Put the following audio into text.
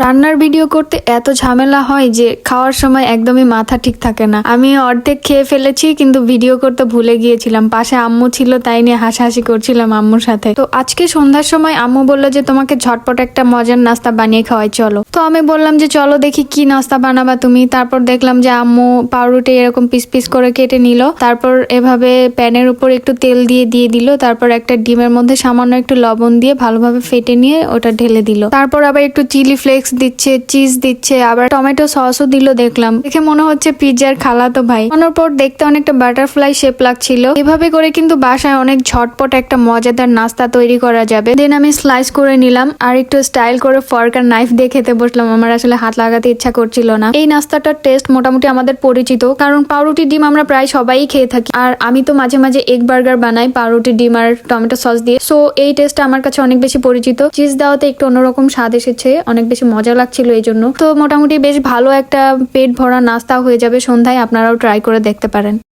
রান্নার ভিডিও করতে এত ঝামেলা হয় যে খাওয়ার সময় একদমই মাথা ঠিক থাকে না। আমি অর্ধেক খেয়ে ফেলেছি কিন্তু ভিডিও করতে ভুলে গিয়েছিলাম। পাশে আম্মু ছিল, তাই নিয়ে হাসাহাসি করছিলাম আম্মুর সাথে। তো আজকে সন্ধ্যার সময় আম্মু বললো যে তোমাকে ঝটপট একটা মজার নাস্তা বানিয়ে খাওয়াই, চলো। তো আমি বললাম যে চলো দেখি কি নাস্তা বানাবা তুমি। তারপর দেখলাম যে আম্মু পাউরুটি এরকম পিস পিস করে কেটে নিল, তারপর এভাবে প্যানের উপর একটু তেল দিয়ে দিল, তারপর একটা ডিমের মধ্যে সামান্য একটু লবণ দিয়ে ভালোভাবে ফেটে নিয়ে ওটা ঢেলে দিল। তারপর আবার একটু চিলি ফ্লেক্স দিচ্ছে, চিজ দিচ্ছে, আবার টমেটো সসও দিল। দেখলাম, দেখে মনে হচ্ছে পিৎজার খালাতো ভাই। বানানোর পর দেখতে অনেকটা বাটারফ্লাই শেপ লাগছিল। এভাবে করে কিন্তু বাসায় অনেক ঝটপট একটা মজাদার নাস্তা তৈরি করা যাবে। দেন আমি স্লাইস করে নিলাম আর একটু স্টাইল করে ফর্ক আর নাইফ দিয়ে খেতে বসলাম। আমার আসলে হাত লাগাতে ইচ্ছা করছিল না। এই নাস্তাটার টেস্ট মোটামুটি আমাদের পরিচিত, কারণ পাউরুটি ডিম আমরা প্রায় সবাই খেয়ে থাকি। আর আমি তো মাঝে মাঝে এগ বার্গার বানাই পাউরুটি ডিম আর টমেটো সস দিয়ে। সো এই টেস্টটা আমার কাছে অনেক বেশি পরিচিত। চিজ দেওয়াতে একটু অন্যরকম স্বাদ এসেছে, অনেক বেশি মজা লাগছিল এই জন্য। তো মোটামুটি বেশ ভালো একটা পেট ভরা নাস্তা হয়ে যাবে সন্ধ্যায়। আপনারাও ট্রাই করে দেখতে পারেন।